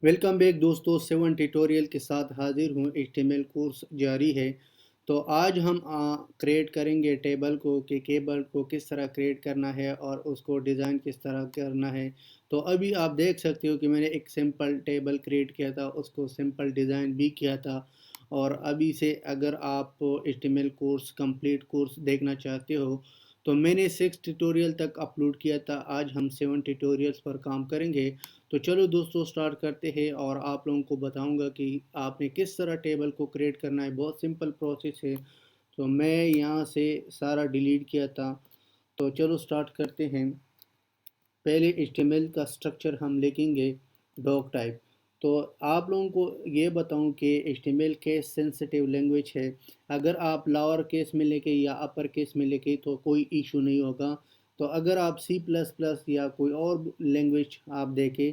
Welcome back दोस्तों, 7 tutorial के साथ हाजिर हूँ। HTML कोर्स जारी है। तो आज हम क्रिएट करेंगे टेबल को कि केबल को किस तरह क्रिएट करना है और उसको डिज़ाइन किस तरह करना है। तो अभी आप देख सकते हो कि मैंने एक सिंपल टेबल क्रिएट किया था, उसको सिंपल डिज़ाइन भी किया था। और अभी से अगर आप HTML कोर्स कंप्लीट कोर्स देखना चाहते हो तो मैंने 6 ट्यूटोरियल तक अपलोड किया था। आज हम 7 ट्यूटोरियल्स पर काम करेंगे। तो चलो दोस्तों स्टार्ट करते हैं और आप लोगों को बताऊंगा कि आपने किस तरह टेबल को क्रिएट करना है। बहुत सिंपल प्रोसेस है। तो मैं यहाँ से सारा डिलीट किया था। तो चलो स्टार्ट करते हैं। पहले HTML का स्ट्रक्चर हम लिखेंगे डॉक टाइप। तो आप लोगों को ये बताऊं कि HTML केस सेंसिटिव लैंग्वेज है। अगर आप लोअर केस में लिखे या अपर केस में लिखे तो कोई इशू नहीं होगा। तो अगर आप C++ या कोई और लैंग्वेज आप देखें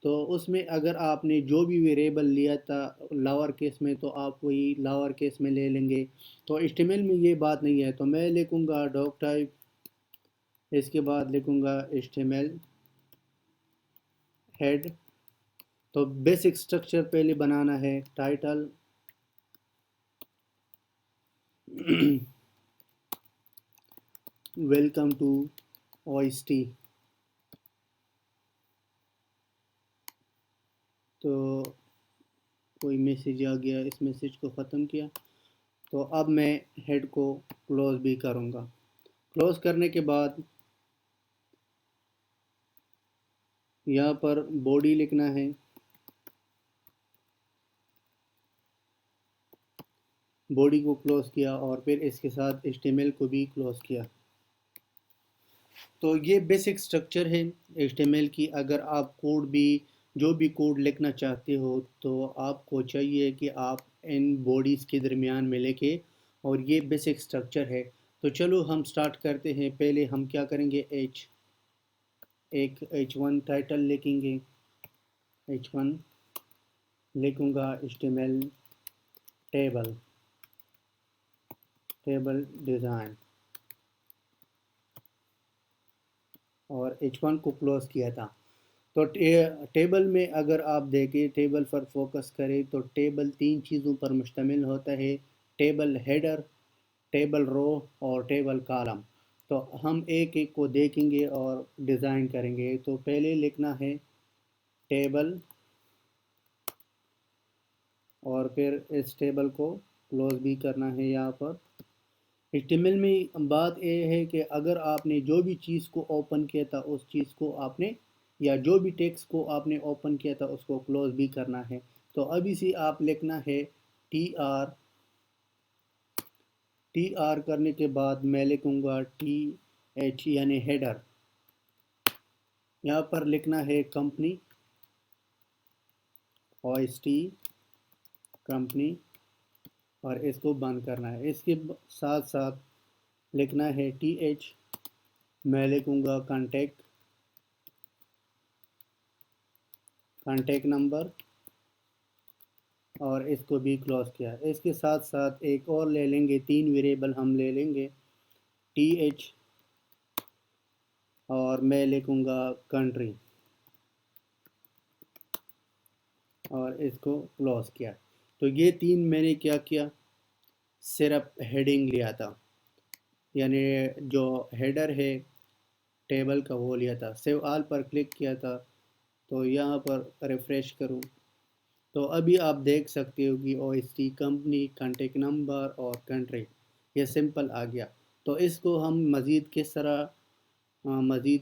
तो उसमें अगर आपने जो भी वेरिएबल लिया था लोअर केस में तो आप वही लोअर केस में ले लेंगे। तो HTML में ये बात नहीं है। तो मैं लिखूँगा डॉक टाइप, इसके बाद लिखूँगा HTML हेड। तो बेसिक स्ट्रक्चर पहले बनाना है। Title welcome to OST। तो कोई मैसेज आ गया, इस मैसेज को ख़त्म किया। तो अब मैं हेड को क्लोज भी करूँगा। क्लोज करने के बाद यहाँ पर बॉडी लिखना है। बॉडी को क्लोज किया और फिर इसके साथ HTML को भी क्लोज किया। तो ये बेसिक स्ट्रक्चर है HTML की। अगर आप कोड भी जो भी कोड लिखना चाहते हो तो आपको चाहिए कि आप इन बॉडीज़ के दरमियान में लिखें। और ये बेसिक स्ट्रक्चर है। तो चलो हम स्टार्ट करते हैं। पहले हम क्या करेंगे, एक H1 टाइटल लिखेंगे। H1 लिखूँगा HTML टेबल डिज़ाइन और H1 को क्लोज किया था। तो टेबल में अगर आप देखें, टेबल पर फोकस करें तो टेबल 3 चीज़ों पर मुश्तमिल होता है। टेबल हेडर, टेबल रो और टेबल कॉलम। तो हम एक एक को देखेंगे और डिज़ाइन करेंगे। तो पहले लिखना है टेबल और फिर इस टेबल को क्लोज भी करना है। यहाँ पर HTML में बात यह है कि अगर आपने जो भी चीज़ को ओपन किया था उस चीज़ को आपने, या जो भी टेक्स्ट को आपने ओपन किया था उसको क्लोज भी करना है। तो अभी से आप लिखना है टी आर करने के बाद मैं लिखूँगा TH यानी हेडर। यहाँ पर लिखना है कंपनी, OST कंपनी, और इसको बंद करना है। इसके साथ साथ लिखना है TH, मैं लिखूँगा कॉन्टैक्ट नंबर और इसको भी क्लोज किया। इसके साथ साथ एक और ले लेंगे, 3 वेरिएबल हम ले लेंगे, TH और मैं लिखूँगा कंट्री और इसको क्लोज किया। तो ये 3 मैंने क्या किया, सिर्फ हेडिंग लिया था, यानी जो हेडर है टेबल का वो लिया था। सेव ऑल पर क्लिक किया था। तो यहाँ पर रिफ़्रेश करूँ तो अभी आप देख सकते हो कि OST कंपनी, कॉन्टैक्ट नंबर और कंट्री ये सिंपल आ गया। तो इसको हम मज़ीद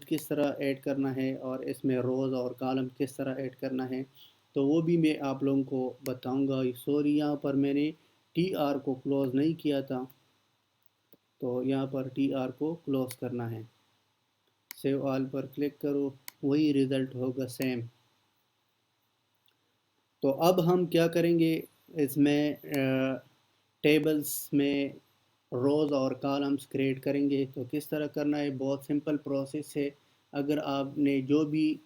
किस तरह ऐड करना है और इसमें रोज़ और कॉलम किस तरह ऐड करना है तो वो भी मैं आप लोगों को बताऊंगा। सॉरी, यहाँ पर मैंने TR को क्लोज़ नहीं किया था। तो यहाँ पर TR को क्लोज़ करना है। सेव ऑल पर क्लिक करो, वही रिज़ल्ट होगा सेम। तो अब हम क्या करेंगे, इसमें टेबल्स में रोज़ और कॉलम्स क्रिएट करेंगे। तो किस तरह करना है, बहुत सिंपल प्रोसेस है। अगर आपने जो भी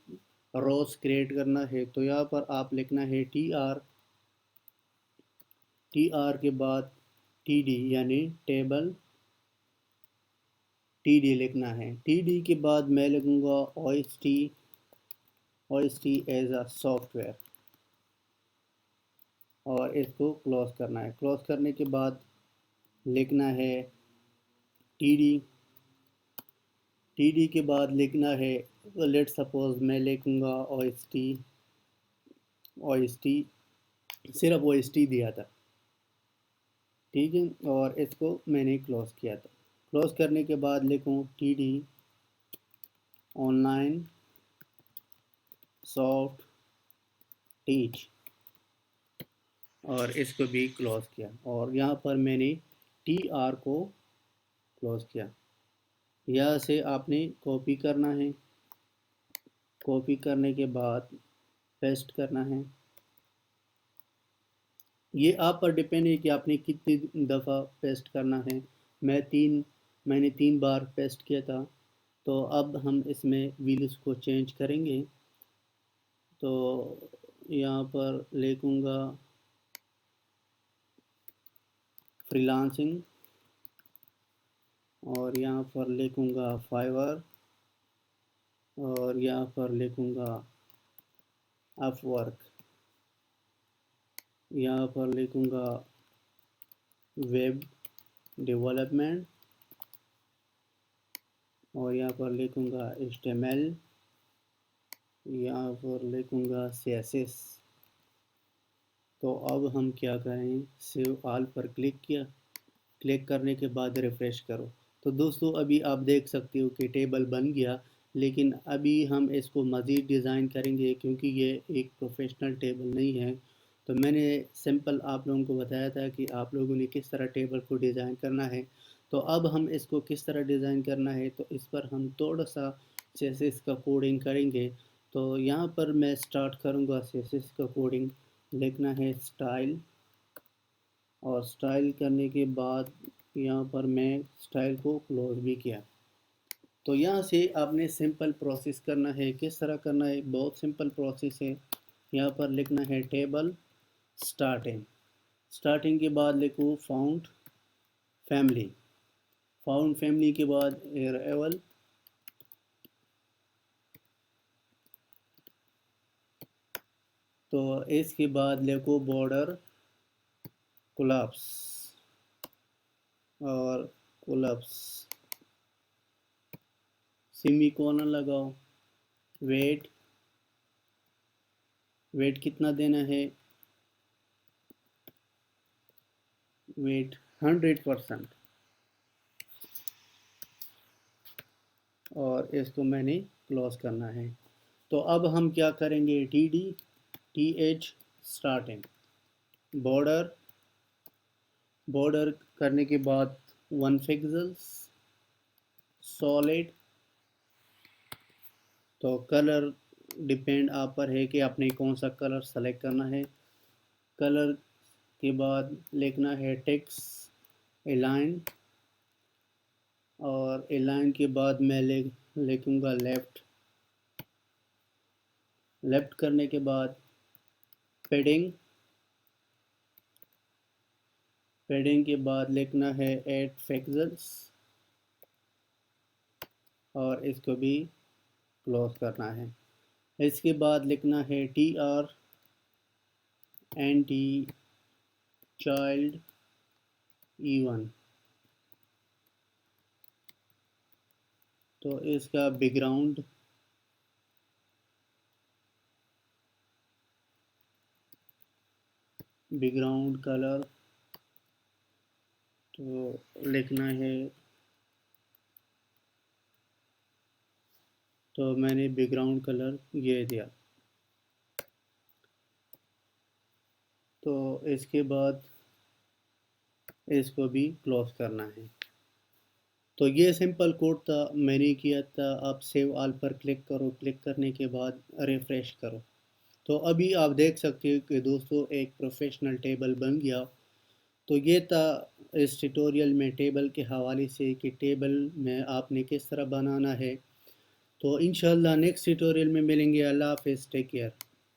रोज़ क्रिएट करना है तो यहाँ पर आप लिखना है टी आर के बाद TD यानी टेबल TD लिखना है। TD के बाद मैं लिखूँगा OST एज अ सॉफ्टवेयर। اور اس کو کلوز کرنا ہے۔ کلوز کرنے کے بعد لکھنا ہے ٹی ڈی کے بعد لکھنا ہے، لیٹ سپوز میں لکھوں گا او ایس ٹی، صرف او ایس ٹی دیا تھا، ٹھیک ہے، اور اس کو میں نے کلوز کیا تھا۔ کلوز کرنے کے بعد لکھوں T D on line soft teach, اور اس کو بھی کلوز کیا، اور یہاں پر میں نے ٹی آر کو کلوز کیا۔ یہاں سے آپ نے کاپی کرنا ہے، کاپی کرنے کے بعد پیسٹ کرنا ہے۔ یہ آپ پر ڈیپینڈ ہے کہ آپ نے کتنی دفعہ پیسٹ کرنا ہے۔ میں نے 3 بار پیسٹ کیا تھا، تو اب ہم اس میں ویلز کو چینج کریں گے۔ تو یہاں پر لکھوں گا فری لانسنگ، اور یہاں پر لکھوں گا فائیور، اور یہاں پر لکھوں گا اپ ورک، یہاں پر لکھوں گا ویب ڈیولپمنٹ، اور یہاں پر لکھوں گا HTML، یہاں پر لکھوں گا CSS۔ تو اب ہم کیا کریں، سیو آل پر کلک کرنے کے بعد ریفریش کرو۔ تو دوستو ابھی آپ دیکھ سکتے ہو کہ ٹیبل بن گیا، لیکن ابھی ہم اس کو مزید ڈیزائن کریں گے کیونکہ یہ ایک پروفیشنل ٹیبل نہیں ہے۔ تو میں نے سمپل آپ لوگوں کو بتایا تھا کہ آپ لوگوں نے کس طرح ٹیبل کو ڈیزائن کرنا ہے۔ تو اب ہم اس کو کس طرح ڈیزائن کرنا ہے، تو اس پر ہم تھوڑا سا CSS کا کوڈنگ کریں گے۔ تو یہاں پر میں سٹارٹ کروں گا CSS کا کوڈنگ۔ لکھنا ہے سٹائل، اور سٹائل کرنے کے بعد یہاں پر میں سٹائل کو کلوز بھی کیا۔ تو یہاں سے آپ نے سمپل پروسیس کرنا ہے۔ کس طرح کرنا ہے، بہت سمپل پروسیس ہے۔ یہاں پر لکھنا ہے ٹیبل سٹارٹنگ کے بعد لکھو فاؤنڈ فیملی کے بعد ایرول، تو اس کے بعد لکھو بارڈر کولپس، اور کولپس سیمی کولن لگاؤ۔ ویٹ کتنا دینا ہے، ویٹ 100%، اور اس کو میں نے کلوز کرنا ہے۔ تو اب ہم کیا کریں گے، TH سٹارٹنگ بارڈر کرنے کے بعد 1 پکسلز سالڈ۔ تو کلر ڈیپینڈ آپ پر ہے کہ آپ نے کون سا کلر سلیکٹ کرنا ہے۔ کلر کے بعد لکھنا ہے ٹیکسٹ الائن، اور الائن کے بعد میں لکھوں گا لیفٹ کرنے کے بعد پیڈنگ کے بعد لکھنا ہے 8 پکسلز، اور اس کو بھی کلوز کرنا ہے۔ اس کے بعد لکھنا ہے TR اینٹی چائلڈ ایون، تو اس کا بیک گراؤنڈ کلر تو لکھنا ہے، تو میں نے بیک گراؤنڈ کلر یہ دیا۔ تو اس کے بعد اس کو بھی کلوز کرنا ہے۔ تو یہ سمپل کوڈ تھا، میں نے کیا تھا۔ آپ سیو آل پر کلک کرو، کلک کرنے کے بعد ریفریش کرو۔ تو ابھی آپ دیکھ سکتے ہو کہ دوستو ایک پروفیشنل ٹیبل بن گیا۔ تو یہ تھا اس ٹیٹوریل میں ٹیبل کے حوالے سے کہ ٹیبل میں آپ نے کس طرح بنانا ہے۔ تو انشاءاللہ نیکسٹ ٹیٹوریل میں ملیں گے۔ اللہ حافظ، ٹیک کیئر۔